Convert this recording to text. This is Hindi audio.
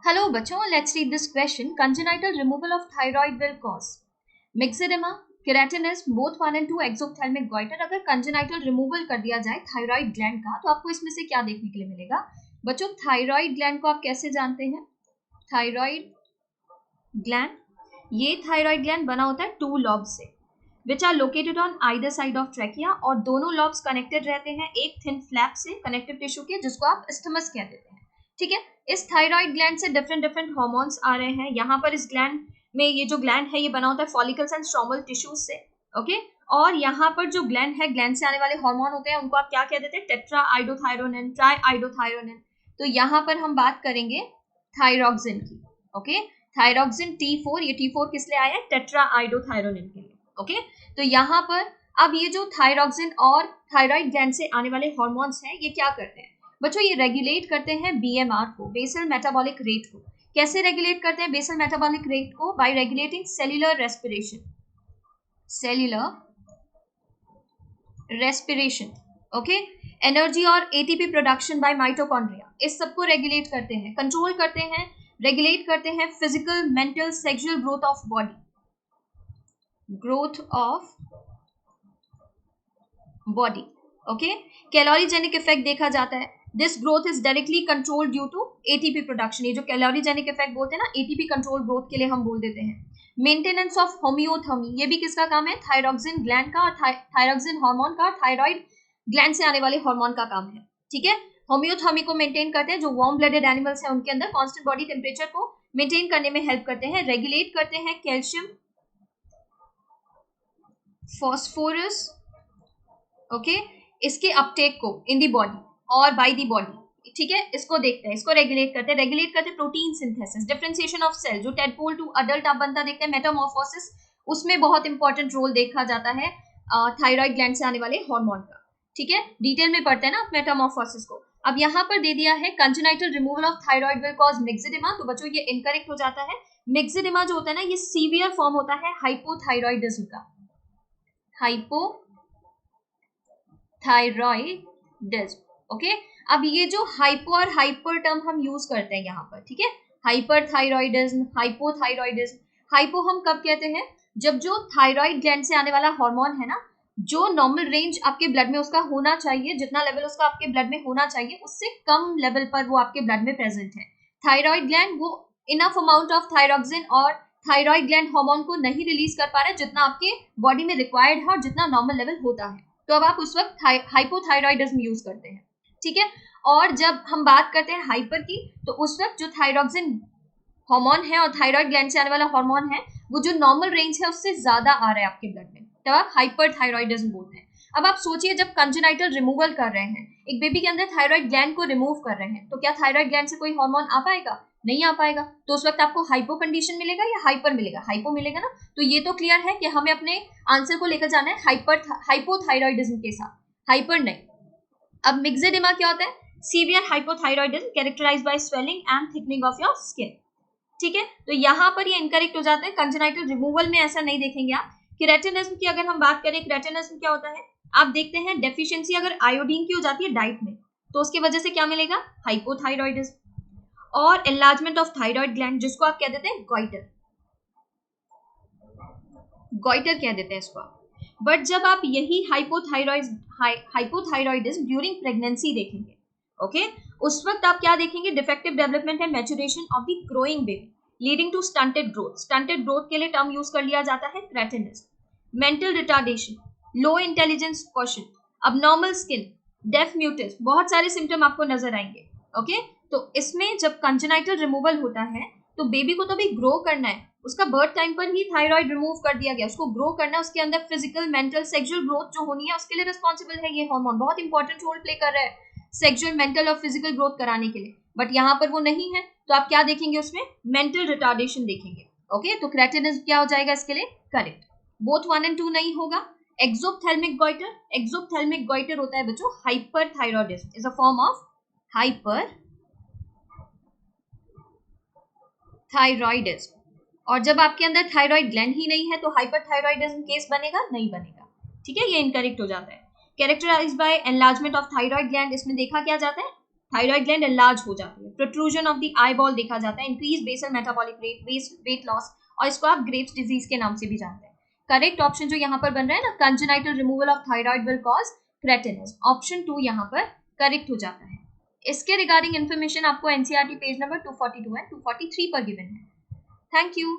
Hello बच्चों, let's read this question. Congenital removal of thyroid will cause myxedema, keratinizm, both 1 and 2 exophthalmic goiter. अगर congenital removal कर दिया जाए thyroid gland का तो आपको इसमें से क्या देखने के लिए मिलेगा? बच्चों, thyroid gland को आप कैसे जानते हैं? thyroid gland, ये thyroid gland बना होता है 2 lobes से, which are located on either side of trachea, और दोनों lobes connected रहते हैं एक thin flap से connective tissue के, जिसको आप isthmus कह देते हैं. ठीक है, इस थायराइड ग्लैंड से डिफरेंट डिफरेंट हार्मोन्स आ रहे हैं. यहाँ पर इस ग्लैंड में, ये जो ग्लैंड है ये बना होता है फॉलिकल्स एंड स्ट्रोमल टिश्यूज से. ओके, और यहाँ पर जो ग्लैंड है, ग्लैंड से आने वाले हार्मोन होते हैं, उनको आप क्या कह देते हैं? Tetra iodothyronine, try iodothyronine. तो यहाँ पर हम बात करेंगे थायरॉक्सिन की. ओके, थायरॉक्सिन T4, ये T4 किस लिए आया है? टेट्रा आइडोथायरोनिन के लिए. ओके, तो यहाँ पर अब ये जो थायरॉक्सिन और थायराइड ग्लैंड से आने वाले हार्मोन्स हैं, ये क्या करते हैं बच्चों? ये रेगुलेट करते हैं BMR को, बेसल मेटाबॉलिक रेट को. कैसे रेगुलेट करते हैं बेसल मेटाबॉलिक रेट को? Bye regulating cellular respiration. Cellular respiration. Okay, energy और ATP प्रोडक्शन बाय माइटोकॉन्ड्रिया, इस सबको रेगुलेट करते हैं, कंट्रोल करते हैं, रेगुलेट करते हैं physical, mental, sexual growth of body, growth of body. Okay, calorigenic effect देखा जाता है. This growth is directly control due to ATP production. ये जो कैलोरीजेनिक इफेक्ट बोलते हैं ना, ATP कंट्रोल ग्रोथ के लिए हम बोल देते हैं. मेंटेनेंस ऑफ होम्योथर्मी, ये भी किसका काम है? थायरॉक्सिन ग्लैंड का, और थायरॉक्सिन हार्मोन का, थायराइड ग्लैंड से आने वाले हार्मोन का काम है. ठीक है, होम्योथर्मी को मेंटेन करते हैं. जो वार्म ब्लडेड एनिमल्स हैं उनके अंदर कांस्टेंट बॉडी टेम्परेचर को मेंटेन करने में हेल्प करते हैं. रेगुलेट करते हैं कैल्शियम, फॉस्फोरस, ओके, इसके अपटेक को इन दी बॉडी और बाय दी बॉडी. ठीक है, इसको देखते हैं, इसको रेगुलेट करते हैं. रेगुलेट करते हैं protein synthesis, differentiation of cell, जो टेडपोल टू अडल्ट आप बनता देखते हैं, मेटामॉर्फोसिस, उसमें बहुत इंपॉर्टेंट रोल देखा जाता है थायराइड ग्लैंड से आने वाले हार्मोन का. ठीक है, डिटेल में पढ़ते हैं ना मेटामॉर्फोसिस को. अब यहाँ पर दे दिया है congenital removal of thyroid will cause myxoedema. तो बच्चों ये इनकरेक्ट हो जाता है. मिक्सेडिमा जो होता है ना, ये सीवियर फॉर्म होता है हाइपोथायरॉइडिज्म का. हाइपोथायरॉइडिज्म. ओके, अब ये जो हाइपो और हाइपर टर्म हम यूज करते हैं यहाँ पर. ठीक है, हाइपरथायरॉइडिज्म, हाइपोथायरॉइडिज्म. हाइपो हम कब कहते हैं? जब जो थायराइड ग्लैंड से आने वाला हार्मोन है ना, जो नॉर्मल रेंज आपके ब्लड में उसका होना चाहिए, जितना लेवल उसका आपके ब्लड में होना चाहिए, उससे कम लेवल पर वो आपके ब्लड में प्रेजेंट है. थायराइड ग्लैंड वो इनफ अमाउंट ऑफ थायरॉक्सिन और थायराइड ग्लैंड हार्मोन को नहीं रिलीज कर पा रहा है जितना आपके बॉडी में रिक्वायर्ड है और जितना नॉर्मल लेवल होता है. तो अब आप उस वक्त हाइपोथायरॉइडिज्म यूज करते हैं. ठीक है, और जब हम बात करते हैं हाइपर की, तो उस वक्त जो थायरॉक्सिन हार्मोन है और थायराइड ग्लैंड से आने वाला हार्मोन है, वो जो नॉर्मल रेंज है उससे ज्यादा आ रहा है आपके ब्लड में, तब आप हाइपरथायरॉइडिज्म बोलते हैं. अब आप सोचिए, जब कंजेनाइटल रिमूवल कर रहे हैं, एक बेबी के अंदर थायराइड ग्लैंड को रिमूव कर रहे हैं, तो क्या थायराइड ग्लैंड से कोई हार्मोन आ पाएगा? नहीं आ पाएगा. तो उस वक्त आपको हाइपो कंडीशन मिलेगा या हाइपर मिलेगा? हाइपो मिलेगा ना. तो ये तो क्लियर है कि हमें अपने आंसर को लेकर जाना है हाइपोथायरॉइडिज्म के साथ, हाइपर नहीं. अब मिक्सेडिमा क्या होता है? Severe hypothyroidism characterised by swelling and thickening of your skin. ठीक है, तो यहाँ पर ये इनकरेक्ट हो जाता है. कंजेनाइटल रिमूवल में ऐसा नहीं देखेंगे आप. केराटिनिज्म की अगर हम बात करें, केराटिनिज्म क्या होता है? आप देखते हैं डेफिशिएंसी अगर आयोडीन की हो जाती है डाइट में, तो उसकी वजह से क्या मिलेगा? हाइपोथायरॉइडिज्म. और एनलार्जमेंट ऑफ थायराइड ग्लैंड, जिसको आप कह देते हैं गॉइटर, गॉइटर कह देते हैं इसको. बट जब आप यही हाइपोथायरॉइडिज्म ड्यूरिंग प्रेगनेंसी देखेंगे, ओके, उस वक्त आप क्या देखेंगे? Defective development and maturation of the growing baby leading to stunted growth. Stunted growth के लिए टर्म यूज कर लिया जाता है cretinism. Mental retardation, low intelligence quotient, abnormal skin, deaf mutes, बहुत सारे सिम्टम आपको नजर आएंगे. ओके, तो इसमें जब कंजेनाइटल रिमूवल होता है, तो बेबी को तो भी ग्रो करना है. उसका बर्थ टाइम पर ही थायराइड रिमूव कर दिया गया, उसको ग्रो करना है. उसके अंदर फिजिकल, मेंटल, सेक्सुअल ग्रोथ जो होनी है, उसके लिए रिस्पॉन्सिबल है ये हार्मोन. बहुत इंपॉर्टेंट रोल प्ले कर रहा है सेक्सुअल, मेंटल और फिजिकल ग्रोथ कराने के लिए. बट यहाँ पर वो नहीं है, तो आप क्या देखेंगे? उसमें मेंटल रिटार्डेशन देखेंगे. ओके, तो क्रेटिनिज्म क्या हो जाएगा इसके लिए? करेक्ट. बोथ 1 and 2 नहीं होगा. एक्सोप्थेल्मिक गॉइटर, एक्सोप्थेल्मिक गॉइटर होता है बच्चों hyperthyroidism, is a form of hyperthyroidism. और जब आपके अंदर थायराइड ग्लैंड ही नहीं है, तो हाइपरथायरॉइडिज्म केस बनेगा? नहीं बनेगा. ठीक है, ये इनकरेक्ट हो जाता है. Characterised by enlargement of thyroid gland, इसमें देखा क्या जाता है? थायराइड ग्लैंड एनलार्ज हो जाती है, protrusion of the eyeball देखा जाता है, increase basal metabolic rate, weight loss, और इसको आप ग्रेव्स डिजीज के नाम से भी जानते हैं। करेक्ट ऑप्शन जो यहाँ पर बन रहा है ना, congenital removal of thyroid will cause cretinism, option 2 यहाँ पर करेक्ट हो जाता है। इसके रिगार्डिंग इन्फॉर्मेशन आपको एनसीईआरटी पेज नंबर 242 एंड 243 पर गिवन है। Thank you.